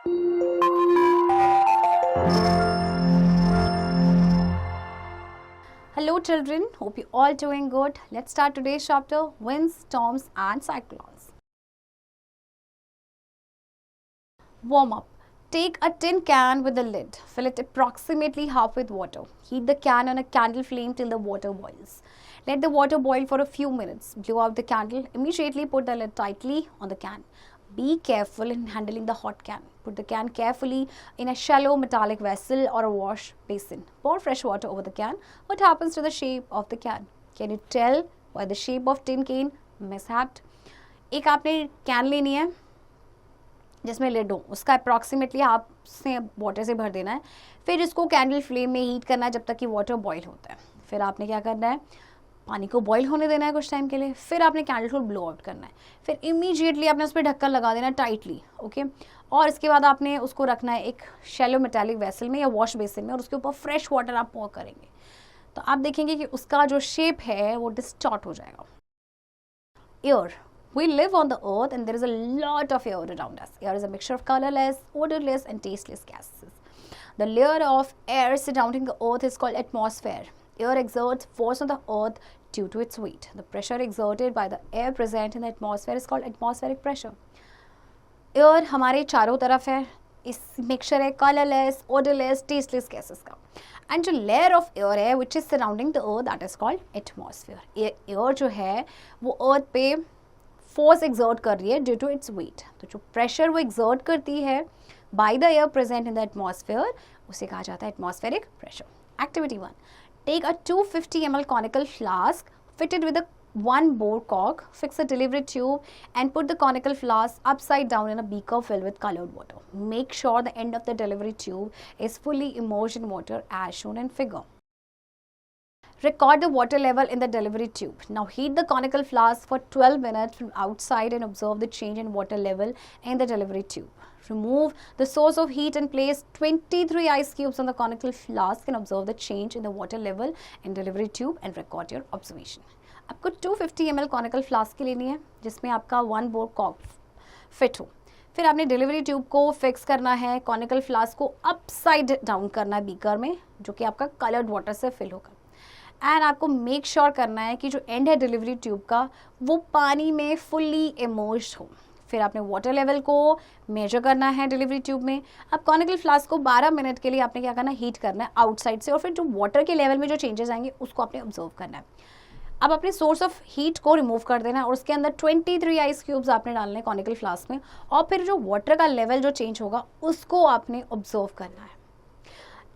Hello children, hope you all doing good. Let's start today's chapter, winds, storms and cyclones. Warm up. Take a tin can with a lid. Fill it approximately half with water. Heat the can on a candle flame till the water boils. Let the water boil for a few minutes. Blow out the candle. Immediately put the lid tightly on the can. Be careful in handling the hot can. Put the can carefully in a shallow metallic vessel or a wash basin. Pour fresh water over the can. What happens to the shape of the can? Can you tell why the shape of tin can mishapped? एक आपने can लेनी है जिसमें lid हो, उसका approximately half से water से भर देना है. फिर इसको कैंडल फ्लेम में हीट करना है जब तक कि वाटर बॉईल होता है. फिर आपने क्या करना है, पानी को बॉईल होने देना है कुछ टाइम के लिए. फिर आपने कैंडल को ब्लो आउट करना है. फिर इमीडिएटली आपने उस पर ढक्कन लगा देना टाइटली. ओके. और इसके बाद आपने उसको रखना है एक शैलो मेटालिक वेसल में या वॉश बेसिन में, और उसके ऊपर फ्रेश वाटर आप पोर करेंगे. तो आप देखेंगे कि उसका जो शेप है वो डिस्टॉर्ट हो जाएगा. Air. We live on the earth and there is a lot of air around us. Air is a mixture of colorless, odorless and tasteless gases. The layer of air surrounding the earth is called atmosphere. Air exerts force on the earth due to its weight. The pressure exerted by the air present in the atmosphere is called atmospheric pressure. Air हमारे चारों तरफ है. इस mixture है colourless, odorless, tasteless gases का. And जो layer of air है which is surrounding the earth that is called atmosphere. Air जो है वो अर्थ पे फोर्स एक्सर्ट कर रही है ड्यू टू इट्स वेट. तो जो प्रेशर वो एक्सर्ट करती है by the air present in the atmosphere उसे कहा जाता है atmospheric pressure. Activity 1. Take a 250 ml conical flask fitted with a 1 bore cork. Fix a delivery tube and put the conical flask upside down in a beaker filled with colored water. Make sure the end of the delivery tube is fully immersed in water as shown in figure. Record the water level in the delivery tube. Now heat the conical flask for 12 minutes from outside and observe the change in water level in the delivery tube. Remove the source of heat and place 23 ice cubes on the conical flask and observe the change in the water level in delivery tube and record your observation. आपको 250 ml conical flask की लेनी है जिसमें आपका 1 bore cork fit हो. फिर आपने delivery tube को फिक्स करना है, कॉनिकल फ्लास्क को अपसाइड डाउन करना है बीकर में जो कि आपका कलर्ड वाटर से फिल होगा. एंड आपको मेक श्योर करना है कि जो एंड है डिलीवरी ट्यूब का वो पानी में फुल्ली इमर्स्ड हो. फिर आपने वाटर लेवल को मेजर करना है डिलीवरी ट्यूब में. अब कॉनिकल फ्लास्क को 12 मिनट के लिए आपने क्या करना है, हीट करना है आउटसाइड से, और फिर जो वाटर के लेवल में जो चेंजेस आएंगे उसको आपने ऑब्जर्व करना है. अब अपने सोर्स ऑफ हीट को रिमूव कर देना है और उसके अंदर 23 आइस क्यूब्स आपने डालने हैं कॉनिकल फ्लास्क में, और फिर जो वाटर का लेवल जो चेंज होगा उसको आपने ऑब्जर्व करना है.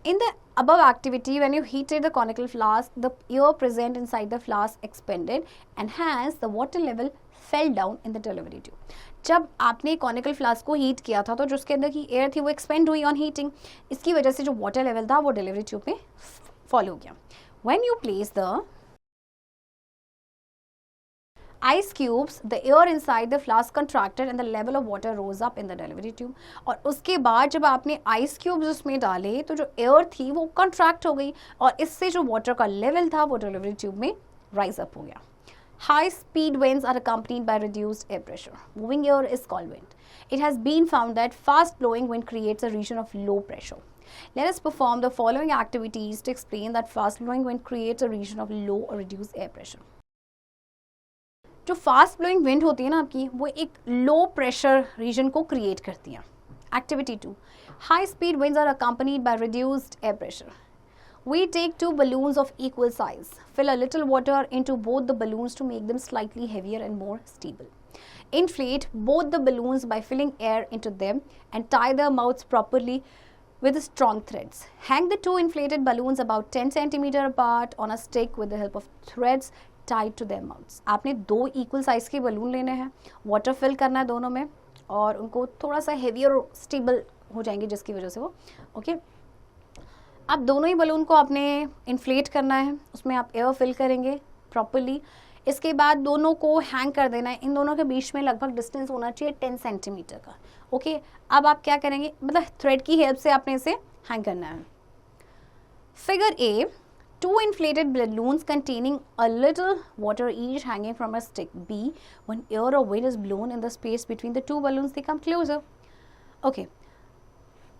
In the above activity, when you heated the conical flask, the air present inside the flask expanded and hence the water level fell down in the delivery tube. जब आपने conical flask को heat किया था तो जो उसके अंदर की एयर थी वो एक्सपेंड हुई ऑन हीटिंग. इसकी वजह से जो वाटर लेवल था वो डिलीवरी ट्यूब में फॉल हो गया. When you place the ice cubes, the air inside the flask contracted and the level of water rose up in the delivery tube. और उसके बाद जब आपने ice cubes उसमें डाले तो जो air थी वो contract हो गई और इससे जो water का level था वो delivery tube में rise up हो गया. High speed winds are accompanied by reduced air pressure. Moving air is called wind. It has been found that fast blowing wind creates a region of low pressure. Let us perform the following activities to explain that fast blowing wind creates a region of low or reduced air pressure. जो fast blowing wind होती है ना आपकी, वो एक low pressure region को create करती है. Activity 2. High speed winds are accompanied by reduced air pressure. We take 2 balloons of equal size. Fill a little water into both the balloons to make them slightly heavier and more stable. Inflate both the balloons by filling air into them and tie their mouths properly with strong threads. Hang the 2 inflated balloons about 10 cm apart on a stick with the help of threads tied to their mouths. आपने 2 equal size के balloon लेने हैं, water fill करना है दोनों में और उनको थोड़ा सा हेवी और स्टेबल हो जाएंगे जिसकी वजह से वो ओके. अब दोनों ही बलून को आपने इन्फ्लेट करना है, उसमें आप एयर फिल करेंगे प्रॉपरली. इसके बाद दोनों को हैंग कर देना है. इन दोनों के बीच में लगभग डिस्टेंस होना चाहिए 10 सेंटीमीटर का. ओके. अब आप क्या करेंगे, मतलब थ्रेड की हेल्प से आपने इसे हैंग करना है. Figure A. 2 inflated balloons containing a little water each hanging from a stick. B. When air or wind is blown in the space between the 2 balloons, they come closer. Okay.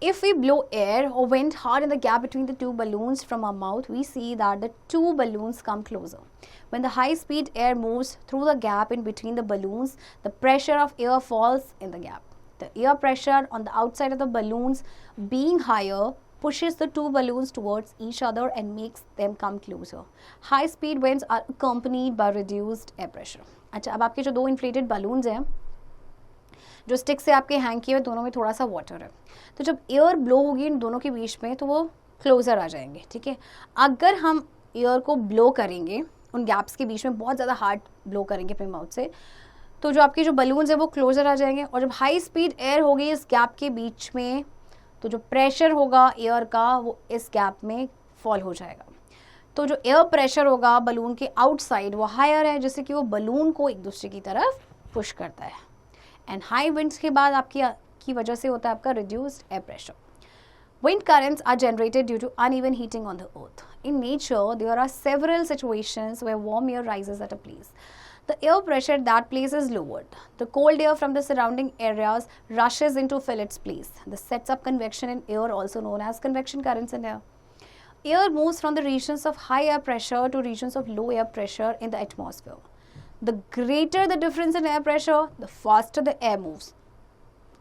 If we blow air or wind hard in the gap between the two balloons from our mouth, we see that the two balloons come closer. When the high-speed air moves through the gap in between the balloons, the pressure of air falls in the gap. The air pressure on the outside of the balloons being higher pushes the two balloons towards each other and makes them come closer. High-speed winds are accompanied by reduced air pressure. अच्छा, अब आपके जो दो inflated balloons हैं, जो stick से आपके hang किए हुए, दोनों में थोड़ा सा वाटर है, तो जब एयर ब्लो होगी इन दोनों के बीच में तो वो क्लोज़र आ जाएंगे. ठीक है, अगर हम एयर को ब्लो करेंगे उन गैप्स के बीच में, बहुत ज़्यादा हार्ड ब्लो करेंगे अपने माउथ से, तो जो आपके जो बलून्स है वो क्लोज़र आ जाएंगे. और जब हाई स्पीड एयर होगी इस गैप के बीच में, तो जो प्रेशर होगा एयर का वो इस गैप में फॉल हो जाएगा. तो जो एयर प्रेशर होगा बलून के आउटसाइड वो हायर है, जिससे कि वो बलून को एक दूसरे की तरफ पुश करता है. एंड हाई विंड्स के बाद आपकी वजह से होता है आपका reduced air pressure. Wind currents are generated due to uneven heating on the earth. In nature, there are several situations where warm air rises at a place. The air pressure at that place is lowered. The cold air from the surrounding areas rushes in to fill its place. This sets up convection in air, also known as convection currents in air. Air moves from the regions of high air pressure to regions of low air pressure in the atmosphere. The greater the difference in air pressure, the faster the air moves.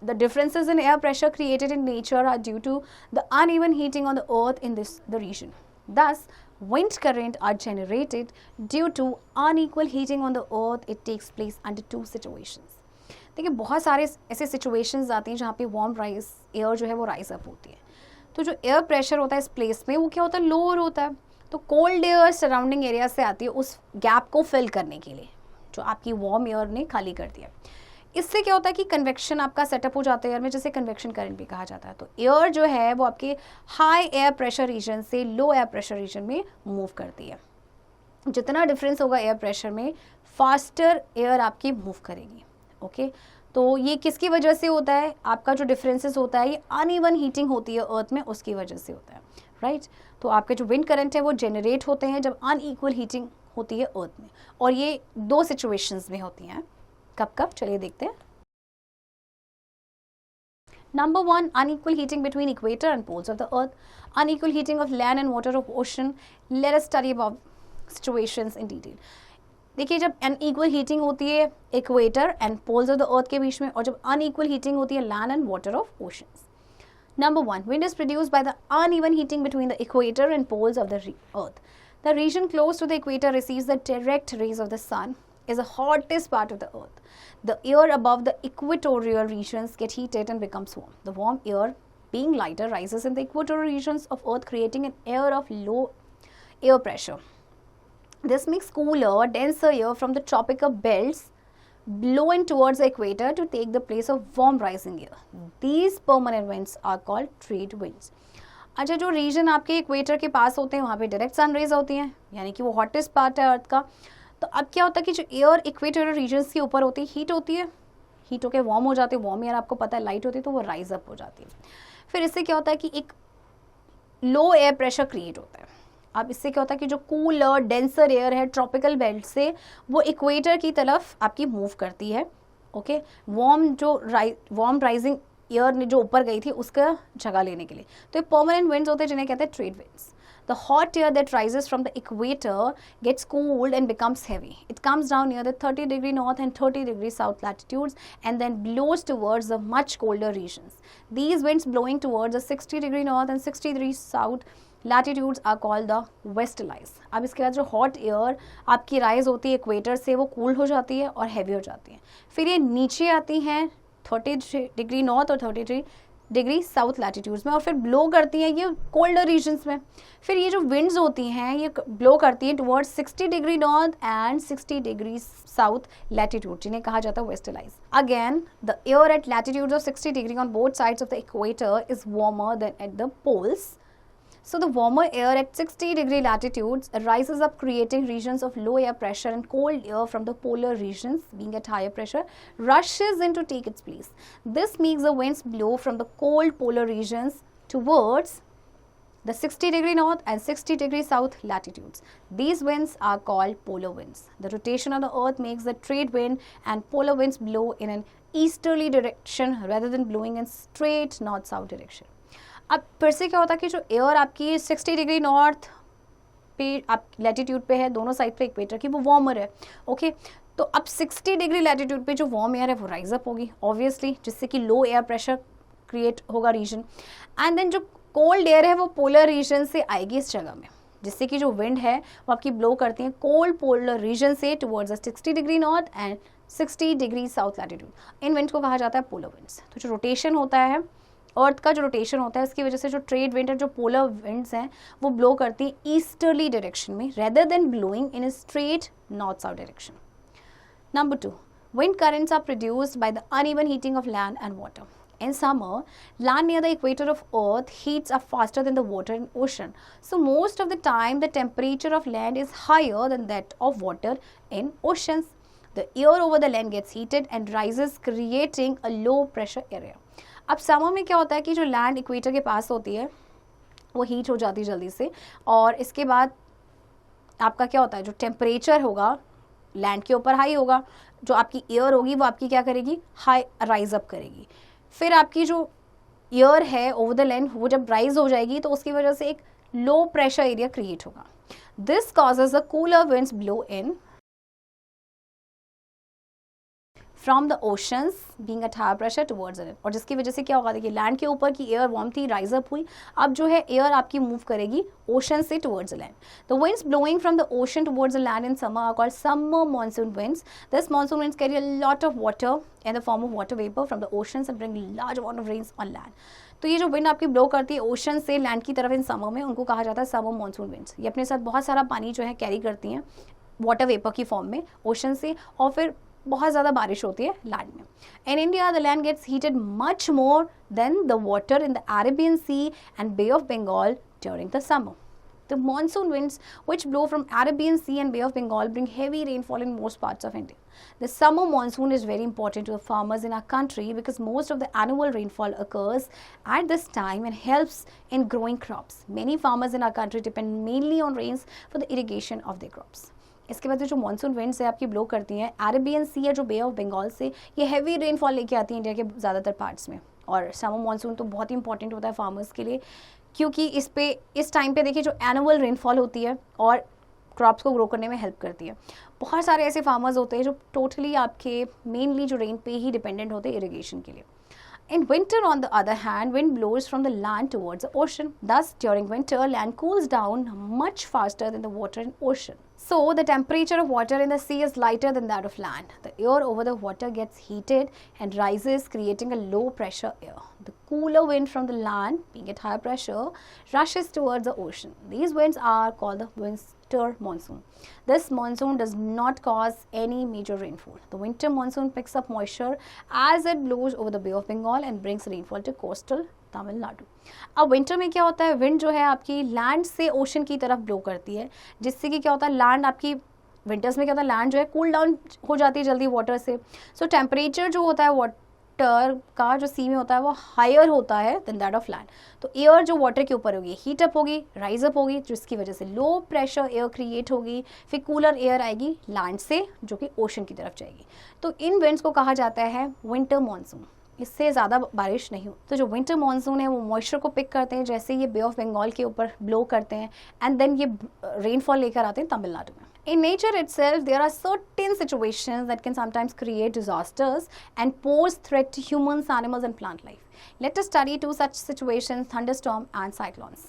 The differences in air pressure created in nature are due to the uneven heating on the earth in the region. Thus, wind currents are generated due to unequal heating on the earth. It takes place under two situations. देखिए, बहुत सारे ऐसे situations आते हैं जहाँ पे warm rise air जो है वो rise up होती है. तो जो air pressure होता है इस place में वो क्या होता है, lower होता है. तो cold air surrounding area से आती है उस gap को fill करने के लिए, जो आपकी warm air ने खाली कर दिया. इससे क्या होता है कि कन्वेक्शन आपका सेटअप हो जाता है एयर में, जिसे कन्वेक्शन करंट भी कहा जाता है. तो एयर जो है वो आपके हाई एयर प्रेशर रीजन से लो एयर प्रेशर रीजन में मूव करती है. जितना डिफरेंस होगा एयर प्रेशर में, फास्टर एयर आपकी मूव करेगी. ओके, तो ये किसकी वजह से होता है, आपका जो डिफरेंसेस होता है ये अनइवन हीटिंग होती है अर्थ में, उसकी वजह से होता है. राइट, तो आपके जो विंड करंट है वो जनरेट होते हैं जब अनइक्वल हीटिंग होती है अर्थ में, और ये दो सिचुएशंस में होती हैं. कब कब, चलिए देखते हैं. Number 1, unequal heating between equator and poles of the earth. Unequal heating of land and water of ocean. Let us study about situations in detail. देखिए, जब अनइक्वल हीटिंग होती है equator and poles of the earth के बीच में, और जब unequal heating होती है land and water of oceans. Number 1, wind is produced by the uneven heating between the equator and poles of the earth. The region close to the equator receives the direct rays of the sun, is the hottest part of the earth. The air above the equatorial regions get heated and becomes warm. The warm air, being lighter, rises in the equatorial regions of earth, creating an air of low air pressure. This makes cooler, denser air from the tropical belts blow in towards the equator to take the place of warm rising air. These permanent winds are called trade winds. अच्छा, जो reason आपके equator के पास होते हैं वहाँ पे direct sun rays होती हैं, यानी कि वो हॉटेस्ट पार्ट है अर्थ का. तो अब क्या होता है कि जो एयर इक्वेटोरियल रीजन्स के ऊपर होती है, हीट होती है, हीट होकर वार्म हो जाती है, वार्म एयर आपको पता है लाइट होती है, तो वो राइज अप हो जाती है. फिर इससे क्या होता है कि एक लो एयर प्रेशर क्रिएट होता है. अब इससे क्या होता है कि जो कूलर डेंसर एयर है ट्रॉपिकल बेल्ट से, वो इक्वेटर की तरफ आपकी मूव करती है. ओके, वार्म राइजिंग एयर ने जो ऊपर गई थी उसका जगह लेने के लिए. तो ये परमानेंट विंड्स होते हैं जिन्हें कहते हैं trade winds. The hot air that rises from the equator gets cooled and becomes heavy. It comes down near the 30° north and 30° south latitudes and then blows towards the much colder regions. These winds blowing towards the 60° north and 60° south latitudes are called the westerlies. अब इसके बाद जो hot air आपकी rise होती है equator से, वो cool हो जाती है और heavy हो जाती है. फिर ये नीचे आती हैं 30° north और 30° साउथ लैटिट्यूड्स में, और फिर ब्लो करती हैं ये कोल्डर रीजन्स में. फिर ये जो विंड्स होती हैं ये ब्लो करती हैं towards 60° north and 60° south latitude, जिन्हें कहा जाता है westerlies. Again, the air at latitudes of 60° on both sides of the equator is warmer than at the poles. So the warmer air at 60° latitudes rises up, creating regions of low air pressure, and cold air from the polar regions, being at higher pressure, rushes in to take its place. This makes the winds blow from the cold polar regions towards the 60° north and 60° south latitudes. These winds are called polar winds. The rotation of the earth makes the trade wind and polar winds blow in an easterly direction rather than blowing in straight north-south direction. अब फिर से क्या होता है कि जो air आपकी 60 degree north पे आप लैटिट्यूड पे है, दोनों साइड पे इक्वेटर की, वो वार्मर है, ओके। तो अब 60 डिग्री लैटिट्यूड पे जो वार्म एयर है वो राइज अप होगी ऑब्वियसली, जिससे कि लो एयर प्रेशर क्रिएट होगा रीजन, एंड देन जो कोल्ड एयर है वो पोलर रीजन से आएगी इस जगह में, जिससे कि जो विंड है वो आपकी ब्लो करती है कोल्ड पोलर रीजन से towards the 60 degree north and 60 degree south latitude. In winds को कहा जाता है पोलर विंड्स। तो जो रोटेशन होता है अर्थ का, जो रोटेशन होता है, उसकी वजह से जो ट्रेड विंड और जो पोलर विंड्स हैं वो ब्लो करती हैं ईस्टर्ली डायरेक्शन में rather than blowing in a straight north south direction. Number 2, wind currents are produced by the uneven heating of land and water. In summer, land near the equator of Earth heats up faster than the water in ocean. So most of the time, the temperature of land is higher than that of water in oceans. The air over the land gets heated and rises, creating a low pressure area. अब summer में क्या होता है कि जो land equator के पास होती है वो हीट हो जाती है जल्दी से, और इसके बाद आपका क्या होता है, जो टेम्परेचर होगा लैंड के ऊपर हाई होगा, जो आपकी एयर होगी वो आपकी क्या करेगी, हाई राइज अप करेगी। फिर आपकी जो एयर है ओवर द लैंड वो जब राइज हो जाएगी तो उसकी वजह से एक लो प्रेशर एरिया क्रिएट होगा। This causes the cooler winds blow in from the oceans being at higher pressure towards it, और जिसकी वजह से क्या होगा, देखिए लैंड के ऊपर की एयर वार्म थी, राइज अप हुई, अब जो है एयर आपकी मूव करेगी ओशन से towards the land. The winds blowing from the ocean towards the land in summer are called summer monsoon winds. This monsoon winds carry a lot of water in the form of water vapour from the oceans and bring large amount of rains on land. तो ये जो wind आपकी blow करती है ocean से land की तरफ in summer में, उनको कहा जाता है समर मॉनसून विंड्स। ये अपने साथ बहुत सारा पानी जो है कैरी करती हैं वाटर वेपर की फॉर्म में ओशन से, और फिर बहुत ज़्यादा बारिश होती है लैंड में। In India the land gets heated much more than the water in the Arabian Sea and Bay of Bengal during the summer. The monsoon winds which blow from Arabian Sea and Bay of Bengal bring heavy rainfall in most parts of India. The summer monsoon is very important to the farmers in our country because most of the annual rainfall occurs at this time and helps in growing crops. Many farmers in our country depend mainly on rains for the irrigation of their crops. इसके बाद जो monsoon winds है आपकी blow करती हैं Arabian सी या जो बे of Bengal से, ये हैवी रेनफॉल लेके आती हैं इंडिया के ज़्यादातर पार्ट्स में। और समर मॉनसून तो बहुत ही इंपॉर्टेंट होता है फार्मर्स के लिए, क्योंकि इस टाइम पे देखिए जो एनुअल रेनफॉल होती है और क्रॉप्स को ग्रो करने में हेल्प करती है। बहुत सारे ऐसे फार्मर्स होते हैं जो टोटली आपके मेनली जो रेन पे ही डिपेंडेंट होते हैं इरिगेशन के लिए। In winter, on the other hand, wind blows from the land towards the ocean. Thus, during winter, land cools down much faster than the water in ocean. So, the temperature of water in the sea is lighter than that of land. The air over the water gets heated and rises, creating a low pressure air. The cooler wind from the land, being at higher pressure, rushes towards the ocean. These winds are called the winter monsoon. This monsoon does not cause any major rainfall. The winter monsoon picks up moisture as it blows over the Bay of Bengal and brings rainfall to coastal Tamil Nadu. अब winter में क्या होता है, wind जो है आपकी land से ocean की तरफ ब्लो करती है, जिससे कि क्या होता है लैंड आपकी विंटर्स में क्या होता है लैंड जो है कूल डाउन हो जाती है जल्दी वाटर से। सो टेम्परेचर जो होता है वाटर का जो सी में होता है वो हायर होता है देन दैट ऑफ लैंड। तो एयर जो वाटर के ऊपर होगी हीट अप होगी, राइज अप होगी, जिसकी वजह से लो प्रेशर एयर क्रिएट होगी, फिर कूलर एयर आएगी लैंड से जो कि ओशन की तरफ जाएगी। तो इन विंड्स को कहा जाता है विंटर मानसून। इससे ज़्यादा बारिश नहीं हो। तो जो विंटर मानसून है वो मॉइस्चर को पिक करते हैं, जैसे ये बे ऑफ बंगाल के ऊपर ब्लो करते हैं एंड देन ये रेनफॉल लेकर आते हैं तमिलनाडु में। In nature itself, there are certain situations that can sometimes create disasters and pose threat to humans, animals, and plant life. Let us study two such situations: thunderstorm and cyclones.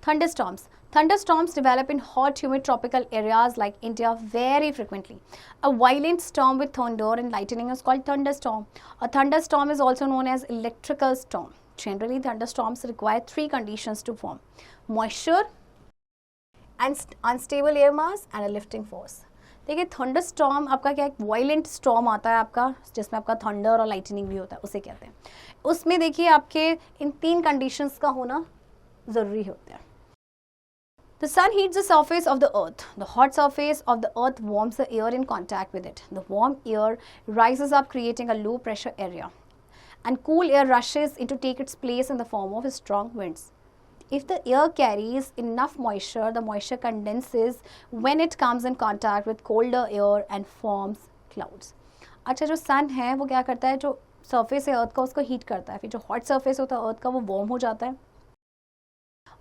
Thunderstorms. Thunderstorms develop in hot, humid tropical areas like India very frequently. A violent storm with thunder and lightning is called thunderstorm. A thunderstorm is also known as electrical storm. Generally, thunderstorms require three conditions to form: moisture, and unstable air mass, and a lifting force. देखिए thunder storm आपका क्या, एक violent storm आता है आपका जिसमें आपका thunder और लाइटनिंग भी होता है, उसे कहते हैं। उसमें देखिए आपके इन तीन कंडीशंस का होना ज़रूरी होता है। The sun heats the surface of the earth. The hot surface of the earth warms the air in contact with it. The warm air rises up, creating a low pressure area, and cool air rushes in to take its place in the form of strong winds. If the air carries enough moisture, the moisture condenses when it comes in contact with colder air and forms clouds. अच्छा, जो सन है वो क्या करता है, जो surface है अर्थ का उसको हीट करता है, फिर जो हॉट सरफेस होता है अर्थ का वो वार्म हो जाता है,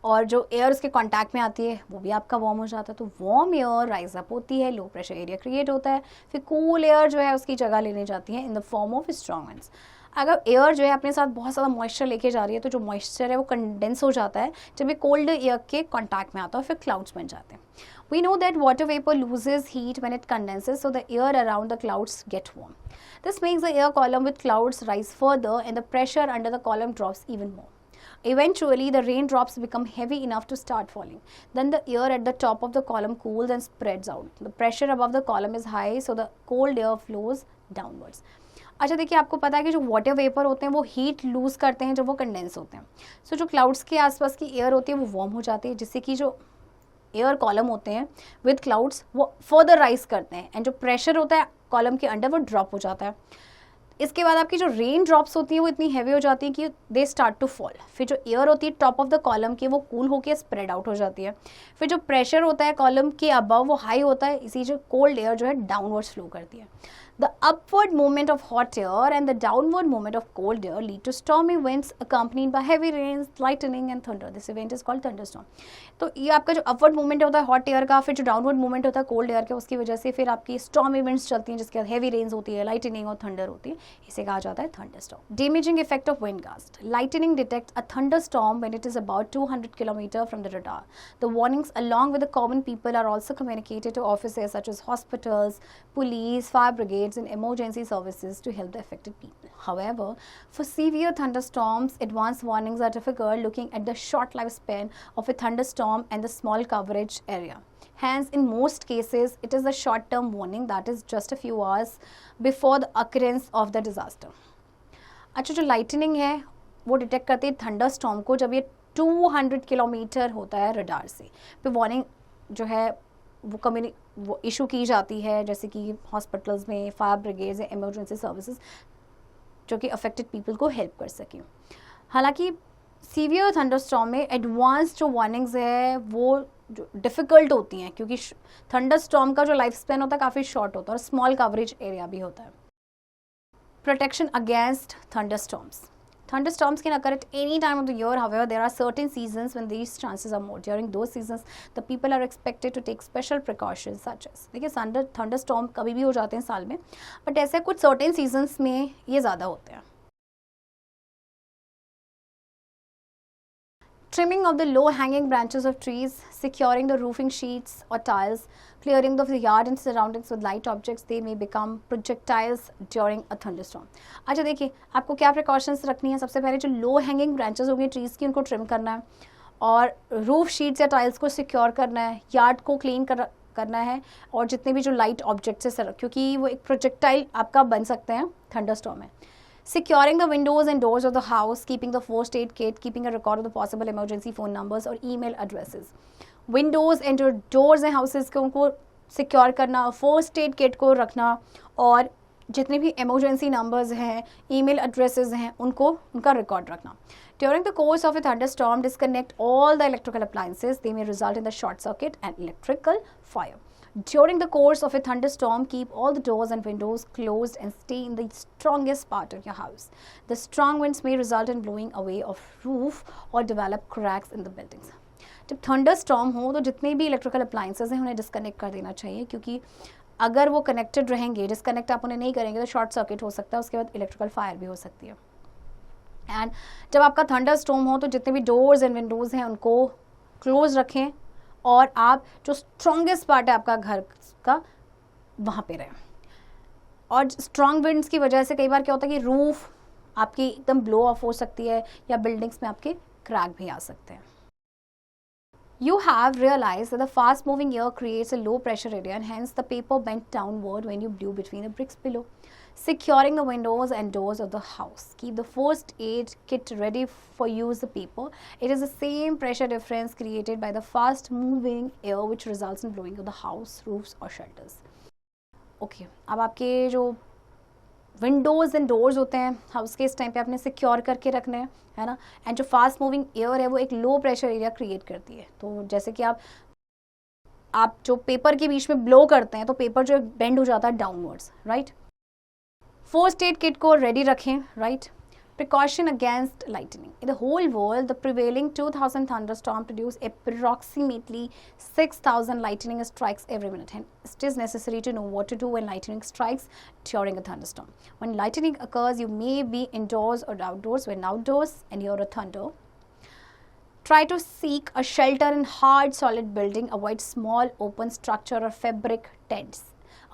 और जो एयर उसके कांटेक्ट में आती है वो भी आपका वार्म हो जाता है। तो वार्म एयर राइज अप होती है, लो प्रेशर एरिया क्रिएट होता है, फिर कूल एयर जो है उसकी जगह लेने जाती है इन the form of strong winds. अगर एयर जो है अपने साथ बहुत ज़्यादा मॉइस्चर लेके जा रही है तो जो मॉइस्चर है वो कंडेंस हो जाता है जब ये कोल्ड एयर के कॉन्टैक्ट में आता है, फिर क्लाउड्स बन जाते हैं। We know that water vapor loses heat when it condenses, so the air around the clouds get warm. This makes the air column with clouds rise further and the pressure under the column drops even more. Eventually, the raindrops become heavy enough to start falling. Then the air at the top of the column cools and spreads out. The pressure above the column is high, so the cold air flows downwards. अच्छा देखिए, आपको पता है कि जो water vapour होते हैं वो हीट लूज़ करते हैं जब वो कंडेंस होते हैं। सो जो क्लाउड्स के आसपास की एयर होती है वो वार्म हो जाती है, जिससे कि जो एयर कॉलम होते हैं विद क्लाउड्स वो फर्दर राइज करते हैं, एंड जो प्रेशर होता है कॉलम के अंडर वो ड्रॉप हो जाता है। इसके बाद आपकी जो रेन ड्रॉप्स होती हैं वो इतनी हैवी हो जाती हैं कि दे स्टार्ट टू फॉल। फिर जो एयर होती है टॉप ऑफ द कॉलम की वो कूल होकर स्प्रेड आउट हो जाती है। फिर जो प्रेशर होता है कॉलम के अबव वो हाई होता है, इसी जो कोल्ड एयर जो है डाउनवर्ड्स फ्लो करती है। The upward movement of hot air and the downward movement of cold air lead to stormy winds accompanied by heavy rains, lightning and thunder. This event is called thunderstorm. तो ये आपका जो upward movement होता है hot air का, फिर जो downward movement होता है कोल्ड एयर का, उसकी वजह से फिर आपकी स्टॉर्मी विंड्स चलती हैं जिसके बाद हेवी रेन्स होती है, लाइटनिंग और थंडर होती है, इसे कहा जाता है thunderstorm. Damaging effect of wind gust. Lightning detects a thunderstorm when it is about 200 km from the radar. The warnings along with the common people are also communicated to offices such as hospitals, police, fire brigades and emergency services to help the affected people. However, for severe thunderstorms, advance warnings are difficult looking at the short lifespan of a thunderstorm and the small coverage area. Hence, in most cases, it is a short-term warning that is just a few hours before the occurrence of the disaster. अच्छा, जो lightning है वो detect करती है thunderstorm को जब ये 200 kilometre होता है रडार से। फिर वार्निंग जो है वो इशू की जाती है, जैसे कि हॉस्पिटल्स में, फायर ब्रिगेड्स या इमरजेंसी सर्विसेज, जो कि अफेक्टेड पीपल को हेल्प कर सकें। हालांकि सीवियर थंडरस्टॉर्म में एडवांस जो वार्निंग्स है वो जो डिफ़िकल्ट होती हैं, क्योंकि थंडरस्टॉर्म का जो लाइफ स्पैन होता है काफ़ी शॉर्ट होता है और स्मॉल कवरेज एरिया भी होता है। Protection against thunderstorms. Thunderstorms can occur at any time of the year. However, there are certain seasons when these chances are more. During those seasons, the people are expected to take special precautions such as, देखिए thunderstorm कभी भी हो जाते हैं साल में, but ऐसे कुछ certain seasons में ये ज़्यादा होते हैं। Trimming of the low-hanging branches of trees, securing the roofing sheets or tiles, clearing of the yard and surroundings with light objects, they may become projectiles during a thunderstorm. अच्छा देखिए, आपको क्या precautions रखनी है। सबसे पहले जो लो हैंगिंग ब्रांचेस होंगे ट्रीज़ की उनको ट्रिम करना है, और रूफ शीट्स या टाइल्स को सिक्योर करना है, यार्ड को क्लीन करना है, और जितने भी जो लाइट ऑब्जेक्ट्स है क्योंकि वो एक प्रोजेक्टाइल आपका बन सकते हैं थंडरस्टॉर्म में। Securing the windows and doors of the house, keeping the first aid kit, keeping a record of the possible emergency phone numbers or email addresses. Windows and जो doors हैं houses के उनको secure करना, first aid kit को रखना, और जितने भी emergency numbers हैं, email addresses हैं, उनका रिकॉर्ड रखना। During the course of a thunderstorm, disconnect all the electrical appliances. They may result in the short circuit and electrical fire. During the course of a thunderstorm, keep all the doors and windows closed and stay in the strongest part of your house. The strong winds may result in blowing away of roof or develop cracks in the buildings. जब thunderstorm हो तो जितने भी electrical appliances हैं उन्हें disconnect कर देना चाहिए, क्योंकि अगर वो कनेक्टेड रहेंगे, डिस्कनेक्ट आप उन्हें नहीं करेंगे तो शॉर्ट सर्किट हो सकता है, उसके बाद इलेक्ट्रिकल फायर भी हो सकती है। एंड जब आपका थंडरस्टॉर्म हो तो जितने भी डोर्स एंड विंडोज़ हैं उनको क्लोज रखें, और आप जो स्ट्रॉन्गेस्ट पार्ट है आपका घर का वहाँ पे रहें। और स्ट्रॉन्ग विंड्स की वजह से कई बार क्या होता है कि रूफ आपकी एकदम ब्लो ऑफ हो सकती है, या बिल्डिंग्स में आपके क्रैक भी आ सकते हैं। You have realized that the fast moving air creates a low pressure area, and hence the paper bent downward when you blew between the bricks below. Securing the windows and doors of the house. Keep the first aid kit ready for use the paper. It is the same pressure difference created by the fast moving air which results in blowing of the house, roofs or shelters. Okay, अब आपके जो Windows and doors होते हैं house के, इस time पे आपने secure करके रखने हैं, है ना। एंड जो फास्ट मूविंग एयर है वो एक लो प्रेशर एरिया क्रिएट करती है। तो जैसे कि आप जो पेपर के बीच में ब्लो करते हैं तो पेपर जो बेंड हो जाता है downwards, right. First aid kit को रेडी रखें, right. Precaution against lightning. In the whole world, the prevailing 2000 thunderstorm produce approximately 6000 lightning strikes every minute. Hence, it is necessary to know what to do when lightning strikes during a thunderstorm. When lightning occurs, you may be indoors or outdoors. When outdoors and hear a thunder, try to seek a shelter in hard, solid building. Avoid small, open structure or fabric tents.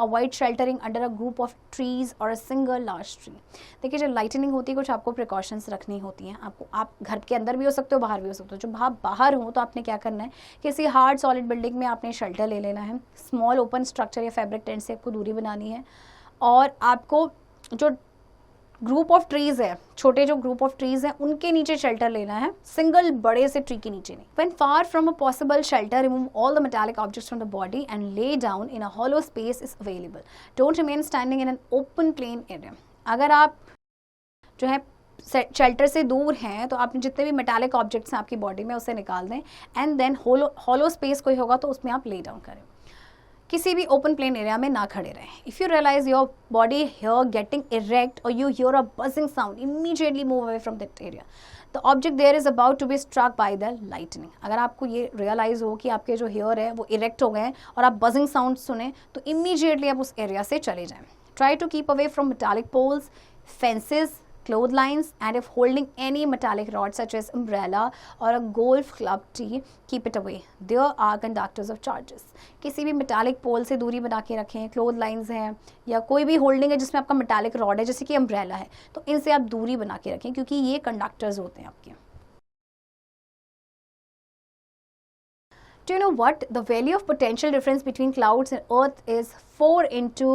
Avoid sheltering under a group of trees or a single large tree. देखिए जब lightning होती है कुछ आपको precautions रखनी होती हैं. आपको, आप घर के अंदर भी हो सकते हो, बाहर भी हो सकते हो. जब आप बाहर हो तो आपने क्या करना है, किसी हार्ड सॉलिड बिल्डिंग में आपने शेल्टर ले लेना है. स्मॉल ओपन स्ट्रक्चर या फैब्रिक टेंट से आपको दूरी बनानी है. और आपको जो ग्रुप ऑफ ट्रीज है, छोटे जो ग्रुप ऑफ ट्रीज हैं उनके नीचे शेल्टर लेना है, सिंगल बड़े से ट्री के नीचे नहीं. When far from a possible shelter, remove all the metallic objects from the body and lay down in a hollow space is available. Don't remain standing in an open plain area. अगर आप जो है shelter से दूर हैं तो आपने जितने भी मेटालिक ऑब्जेक्ट्स हैं आपकी बॉडी में उसे निकाल दें एंड देन होलो स्पेस कोई होगा तो उसमें आप ले डाउन करें. किसी भी ओपन प्लेन एरिया में ना खड़े रहें. If you realise your body hair getting erect और you hear a buzzing sound, immediately move away from that area. The object there is about to be struck by the lightning. अगर आपको ये realise हो कि आपके जो hair है वो इरेक्ट हो गए हैं और आप बजिंग साउंड सुने तो इमीडिएटली आप उस एरिया से चले जाएं. Try to keep away from metallic poles, fences, clotheslines, and if holding any metallic rod such as umbrella or a golf club tee, keep it away. There are conductors of charges. किसी भी metallic pole से दूरी बना के रखें. clotheslines हैं या कोई भी holding है जिसमें आपका metallic rod है जैसे कि umbrella है तो इनसे आप दूरी बना के रखें क्योंकि ये conductors होते हैं आपके. Do you know what? The value of potential difference between clouds and earth is 4 into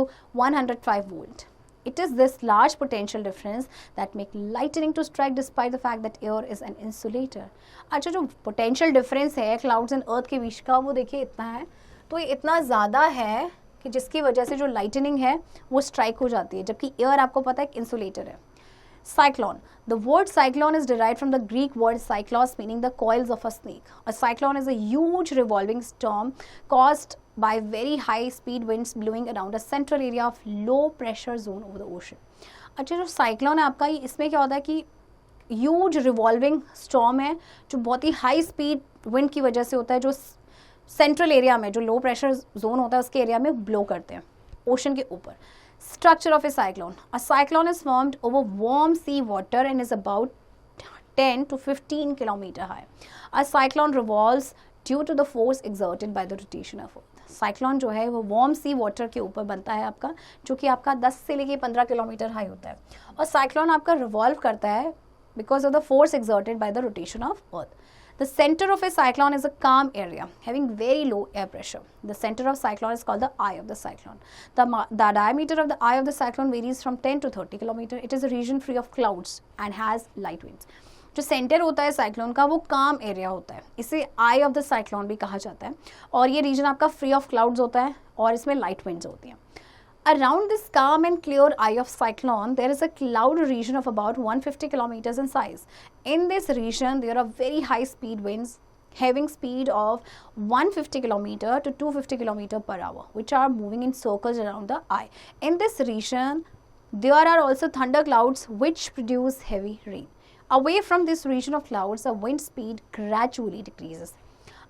105 volt. It is this large potential difference that make lightning to strike despite the fact that air is an insulator. अच्छा जो potential difference है clouds and earth के बीच का वो देखिए इतना है. तो ये इतना ज़्यादा है कि जिसकी वजह से जो lightning है वो strike हो जाती है जबकि air आपको पता है insulator है. Cyclone. The word cyclone is derived from the Greek word cyclos meaning the coils of a snake. A cyclone is a huge revolving storm caused by very high speed winds blowing around a central area of low pressure zone over the ocean. अच्छा जो cyclone है आपका ये इसमें क्या होता है कि ह्यूज रिवॉल्विंग स्टॉर्म है जो बहुत ही हाई स्पीड विंड की वजह से होता है जो सेंट्रल एरिया में जो लो प्रेशर जोन होता है उसके एरिया में ब्लो करते हैं ओशन के ऊपर. Structure of a cyclone. A cyclone is formed over warm sea water and is about 10 to 15 kilometer high. A cyclone revolves due to the force exerted by the rotation of Earth. Cyclone जो है वो warm सी water के ऊपर बनता है आपका जो कि आपका 10 से लेके 15 किलोमीटर हाई होता है और साइक्लोन आपका रिवॉल्व करता है because of the force exerted by the rotation of Earth. The center of a cyclone is a calm area having very low air pressure. The center of cyclone is called the eye of the cyclone. The diameter of the eye of the cyclone varies from 10 to 30 km. It is a region free of clouds and has light winds. जो centre होता है cyclone का वो काम area होता है, इसे आई of the cyclone भी कहा जाता है और ये रीजन आपका फ्री ऑफ क्लाउड्स होता है और इसमें लाइट विंड्स होती हैं. Around this calm and clear eye of cyclone, there is a cloud region of about 150 kilometers in size. In this region, there are very high speed winds having speed of 150 kilometer to 250 kilometer per hour, which are moving in circles around the eye. In this region, there are also thunder clouds which produce heavy rain. Away from this region of clouds, the wind speed gradually decreases.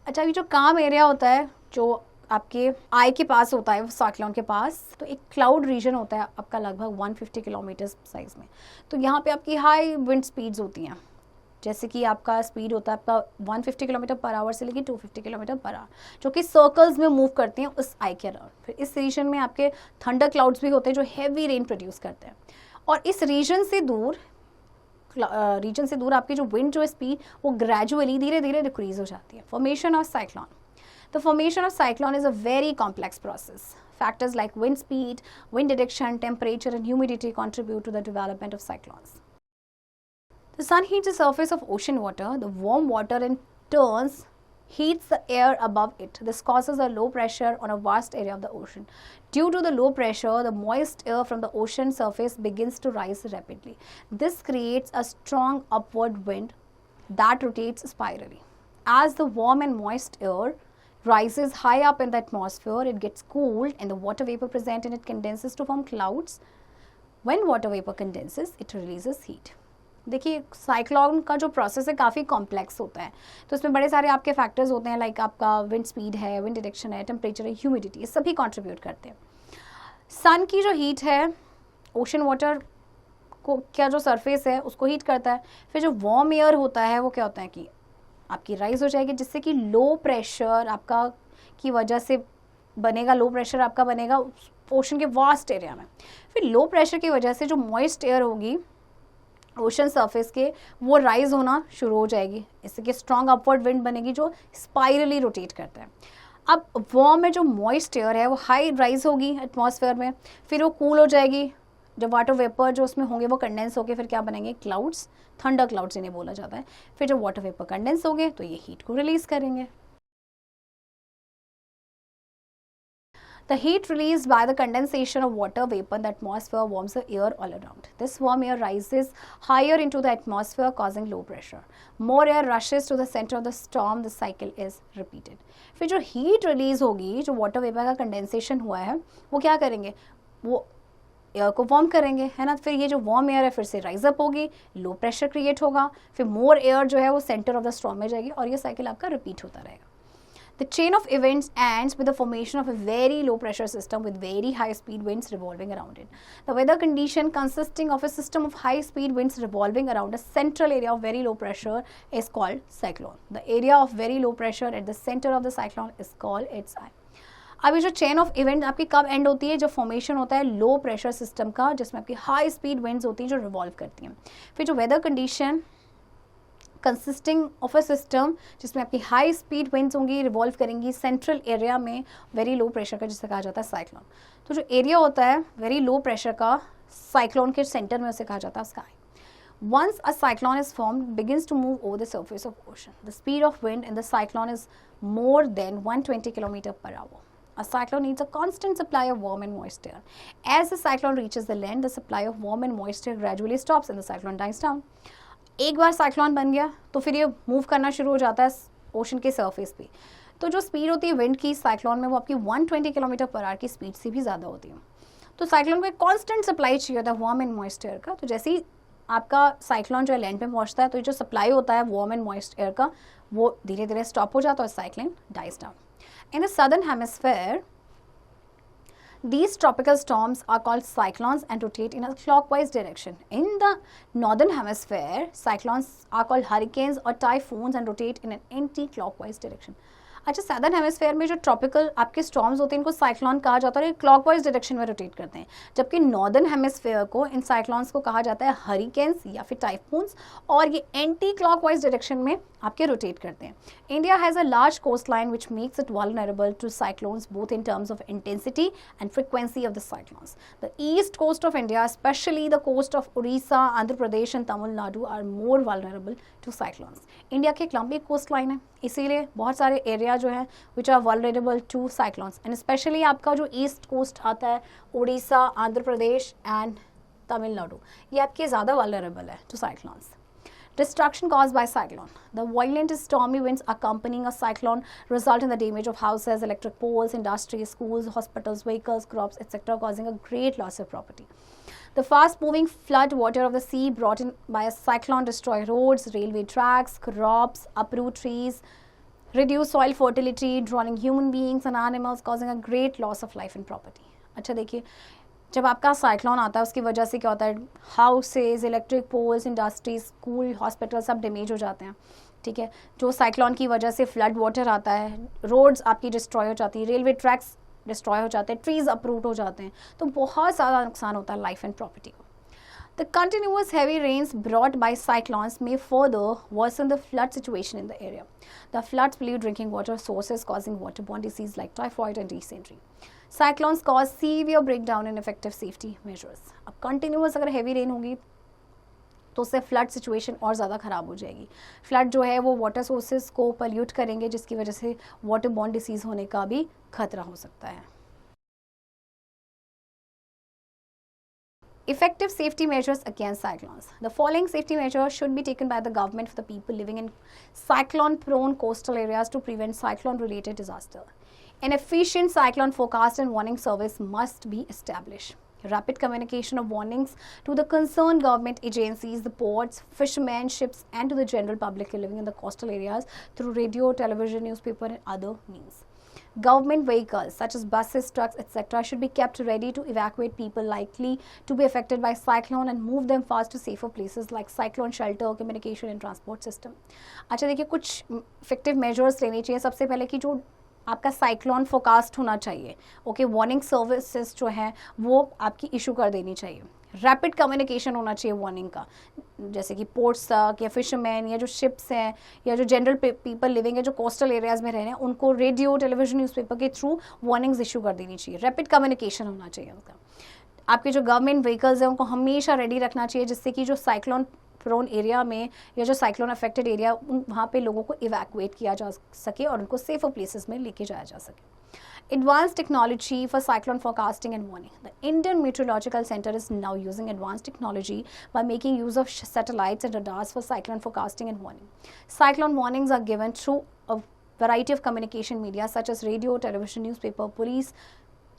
अच्छा ये जो काम area होता है जो आपके आई के पास होता है साइक्लोन के पास तो एक क्लाउड रीजन होता है आपका लगभग 150 किलोमीटर साइज में. तो यहाँ पे आपकी हाई विंड स्पीड्स होती हैं जैसे कि आपका स्पीड होता है आपका 150 किलोमीटर पर आवर से लेकर 250 किलोमीटर पर आवर जो कि सर्कल्स में मूव करते हैं उस आई के अराउंड. फिर इस रीजन में आपके थंडर क्लाउड्स भी होते हैं जो हैवी रेन प्रोड्यूस करते हैं और इस रीजन से दूर आपकी जो विंड जो स्पीड वो ग्रेजुअली धीरे धीरे डिक्रीज हो जाती है. Formation of cyclone. The formation of cyclone is a very complex process. Factors like wind speed, wind direction, temperature and humidity contribute to the development of cyclones. The sun heats the surface of ocean water. The warm water in turn heats the air above it. This causes a low pressure on a vast area of the ocean. Due to the low pressure, the moist air from the ocean surface begins to rise rapidly. This creates a strong upward wind that rotates spirally. As the warm and moist air rises high up in the atmosphere, it gets cooled and the water vapor present in it condenses to form clouds. When water vapor condenses, it releases heat. देखिए cyclone का जो process है काफ़ी complex होता है, तो इसमें बड़े सारे आपके फैक्टर्स होते हैं, लाइक आपका विंड स्पीड है, विंड डायरेक्शन है, टेम्परेचर है, ह्यूमिडिटी, ये सभी कंट्रीब्यूट करते हैं. सन की जो हीट है ओशन वाटर को क्या जो सरफेस है उसको हीट करता है. फिर जो वार्म एयर होता है वो क्या होता है कि आपकी राइज हो जाएगी, जिससे कि लो प्रेशर आपका की वजह से बनेगा, लो प्रेशर आपका बनेगा ओशन के वास्ट एरिया में. फिर लो प्रेशर की वजह से जो मॉइस्ट एयर होगी ओशन सरफेस के वो राइज होना शुरू हो जाएगी, इससे कि स्ट्रॉन्ग अपवर्ड विंड बनेगी जो स्पाइरली रोटेट करता है. अब वार्म में जो मॉइस्ट एयर है वो हाई राइज होगी एटमॉस्फेयर में, फिर वो कूल हो जाएगी, जब वाटर वेपर जो उसमें होंगे वो कंडेंस होके फिर क्या बनेंगे, क्लाउड्स, थंडर क्लाउड्स इन्हें बोला जाता है. फिर जब वाटर वेपर कंडेंस होंगे तो ये हीट को रिलीज करेंगे. The heat released by the condensation of water vapor in the atmosphere warms the air all around. This warm air rises higher into the atmosphere, causing low pressure. More air rushes to the center of the storm. The cycle is repeated. फिर जो heat release होगी, जो water vapor का condensation हुआ है, वो क्या करेंगे, वो एयर को वार्म करेंगे, है ना. फिर ये जो वार्म एयर है फिर से राइज अप होगी, लो प्रेशर क्रिएट होगा, फिर मोर एयर जो है वो सेंटर ऑफ द स्टॉर्म में जाएगी और ये साइकिल आपका रिपीट होता रहेगा. The chain of events ends with the formation of a very low pressure system with very high speed winds revolving around it. The weather condition consisting of a system of high speed winds revolving around a central area of very low pressure is called cyclone. The area of very low pressure at the center of the cyclone is called its eye. अब ये जो chain of event आपकी कब and होती है, जब formation होता है लो प्रेशर सिस्टम का, जिसमें आपकी हाई स्पीड विंड्स होती हैं जो रिवॉल्व करती हैं. फिर जो weather condition consisting of a system जिसमें आपकी हाई स्पीड विंड्स होंगी, रिवॉल्व करेंगी सेंट्रल एरिया में वेरी लो प्रेशर का, जिसे कहा जाता है साइक्लोन. तो जो एरिया होता है वेरी लो प्रेशर का साइक्लोन के सेंटर में उसे कहा जाता है sky. Once a cyclone is formed, it begins to move over the surface of ocean. The speed of wind in the cyclone is more than 120 km per hour. A cyclone needs a constant supply of warm and moist air. As the cyclone reaches the land, the supply of warm and moist air gradually stops and the cyclone dies down. एक बार cyclone बन गया तो फिर ये move करना शुरू हो जाता है ओशन के सरफेस पे. तो जो स्पीड होती है विंड की साइक्लोन में वो आपकी 120 किलोमीटर पर आवर की स्पीड से भी ज़्यादा होती है. तो साइक्लोन को एक कॉन्स्टेंट सप्लाई चाहिए होता है वार्म एंड मॉइस्ट एयर का. तो जैसे ही आपका साइक्लोन जो है लैंड पे पहुंचता है तो ये जो सप्लाई होता है वार्म एंड मॉइस्ट एयर का वो धीरे धीरे स्टॉप हो जाता है और cyclone dies down. In the southern hemisphere, these tropical storms are called cyclones and rotate in a clockwise direction. In the northern hemisphere, cyclones are called hurricanes or typhoons and rotate in an anti-clockwise direction. अच्छा, southern hemisphere में जो tropical आपके storms होते हैं इनको cyclone कहा जाता है और ये क्लॉकवाइज डायरेक्शन में रोटेट करते हैं, जबकि नॉर्दर्न हेमिस्फेयर को इन साइक्लोन्स को कहा जाता है हरिकेन्स या फिर टाइफून्स और ये एंटी क्लॉकवाइज डायरेक्शन में आपके रोटेट करते हैं. India has a large coast line which makes it vulnerable to cyclones both in terms of intensity and frequency of the cyclones. The east coast of India, specially the coast of Orissa, Andhra Pradesh and Tamil Nadu are more vulnerable to cyclones. India की एक लंबी coast line है, इसीलिए बहुत सारे area जो है which are vulnerable to cyclones and specially आपका जो ईस्ट कोस्ट आता है उड़ीसा, आंध्र प्रदेश एंड तमिलनाडु, ये आपके ज़्यादा वल्नरेबल है to cyclones. Destruction caused by cyclone. The violent stormy winds accompanying a cyclone result in the damage of houses, electric poles, industries, schools, hospitals, vehicles, crops, etc., causing a great loss of property. The fast-moving flood water of the sea brought in by a cyclone destroy roads, railway tracks, crops, uproot trees, reduce soil fertility, drowning human beings and animals, causing a great loss of life and property. अच्छा देखिए, जब आपका cyclone आता है उसकी वजह से क्या होता है, houses, electric poles, industries, school, hospital सब डैमेज हो जाते हैं. ठीक है, जो साइक्लोन की वजह से फ्लड वाटर आता है, रोड्स आपकी डिस्ट्रॉय हो जाती है, रेलवे ट्रैक्स डिस्ट्रॉय हो जाते हैं, ट्रीज अपरूट हो जाते हैं, तो बहुत ज़्यादा नुकसान होता है लाइफ एंड प्रॉपर्टी को. The continuous heavy rains brought by cyclones may further worsen the flood situation in the area. The floods pollute drinking water sources, causing waterborne disease like typhoid and dysentery. Cyclones cause severe breakdown in effective safety measures. अब continuous अगर heavy rain होगी तो उससे flood situation और ज़्यादा ख़राब हो जाएगी. फ्लड जो है वो वाटर सोर्सेज को पल्यूट करेंगे, जिसकी वजह से वाटरबॉर्न डिसीज़ होने का भी खतरा हो सकता है. Effective safety measures against cyclones. The following safety measures should be taken by the government for the people living in cyclone-prone coastal areas to prevent cyclone-related disaster. An efficient cyclone forecast and warning service must be established. Rapid communication of warnings to the concerned government agencies, the ports, fishermen, ships, and to the general public living in the coastal areas through radio, television, newspaper, and other means. Government vehicles such as buses, trucks, etc. should be kept ready to evacuate people likely to be affected by cyclone and move them fast to safer places like cyclone shelter, communication and transport system. अच्छा देखिए, कुछ effective measures लेने चाहिए. सबसे पहले कि जो आपका साइक्लोन फोरकास्ट होना चाहिए, ओके, वार्निंग सर्विसेज जो हैं वो आपकी इशू कर देनी चाहिए. रैपिड कम्युनिकेशन होना चाहिए वार्निंग का, जैसे कि पोर्ट्स तक या फिशरमैन या जो शिप्स हैं या जो जनरल पीपल लिविंग है जो कोस्टल एरियाज में रह रहे हैं उनको रेडियो, टेलीविजन, न्यूज़पेपर के थ्रू वार्निंग्स इशू कर देनी चाहिए. रैपिड कम्युनिकेशन होना चाहिए उनका. आपके जो गवर्नमेंट व्हीकल्स हैं उनको हमेशा रेडी रखना चाहिए, जिससे कि जो साइक्लोन प्रोन एरिया में या जो साइक्लोन अफेक्टेड एरिया वहाँ पे लोगों को इवैक्यूएट किया जा सके और उनको सेफर प्लेसेस में लेके जाया जा सके. Advanced technology for cyclone forecasting and warning. The Indian Meteorological Center is now using advanced technology by making use of satellites and radars for cyclone forecasting and warning. Cyclone warnings are given through a variety of communication media such as radio, television, newspaper, police,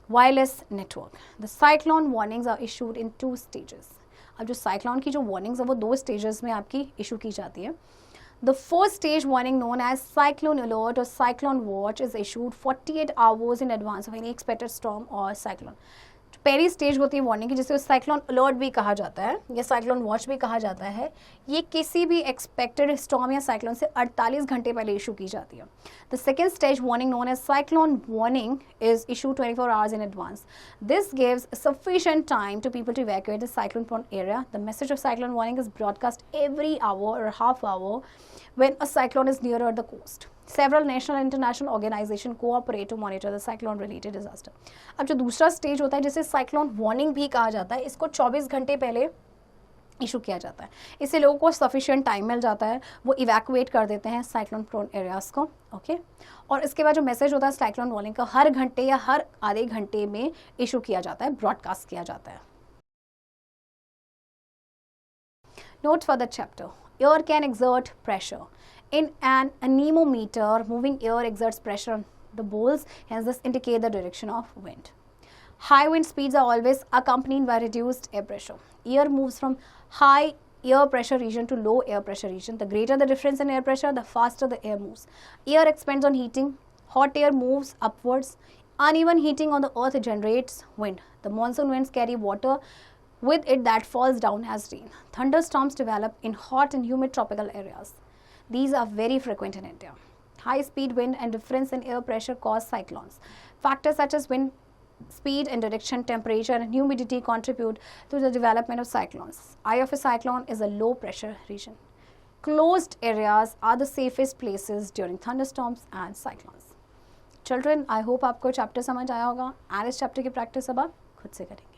wireless network. The cyclone warnings are issued in 2 stages. अब जो cyclone की जो warnings है वो 2 stages में आपकी issue की जाती है. The first stage warning, known as cyclone alert or cyclone watch, is issued 48 hours in advance of any expected storm or cyclone. पहली स्टेज होती है वार्निंग की, जिसे साइक्लोन अलर्ट भी कहा जाता है या साइक्लोन वॉच भी कहा जाता है. ये किसी भी एक्सपेक्टेड स्टॉर्म या साइक्लोन से 48 घंटे पहले इशू की जाती है. The second stage warning, known as cyclone warning, is issue 24 hours in advance. This gives sufficient time to people to evacuate the cyclone prone area. The message of cyclone warning is broadcast every hour or half hour when a cyclone is nearer the coast. Several national and international organizations cooperate to monitor the cyclone related disaster. अब जो दूसरा stage होता है जिसे cyclone warning भी कहा जाता है, इसको 24 घंटे पहले इशू किया जाता है. इससे लोगों को सफिशिएंट टाइम मिल जाता है, वो इवैक्यूएट कर देते हैं साइक्लोन प्रोन एरियाज को, ओके. और इसके बाद जो मैसेज होता है साइक्लोन वार्निंग का हर घंटे या हर आधे घंटे में इशू किया जाता है, ब्रॉडकास्ट किया जाता है. Note for the chapter. Air can exert pressure. In an anemometer, moving air exerts pressure on the bowls, hence this indicate the direction of wind. High wind speeds are always accompanied by reduced air pressure. Air moves from high air pressure region to low air pressure region. The greater the difference in air pressure, the faster the air moves. Air expands on heating. Hot air moves upwards. Uneven heating on the earth generates wind. The monsoon winds carry water with it that falls down as rain. Thunderstorms develop in hot and humid tropical areas. These are very frequent in India. High speed wind and difference in air pressure cause cyclones. Factors such as wind speed and direction, temperature and humidity contribute to the development of cyclones. Eye of a cyclone is a low pressure region. Closed areas are the safest places during thunderstorms and cyclones. Children, I hope आपको chapter समझ आया होगा, and इस chapter की practice अब आप खुद से करेंगे.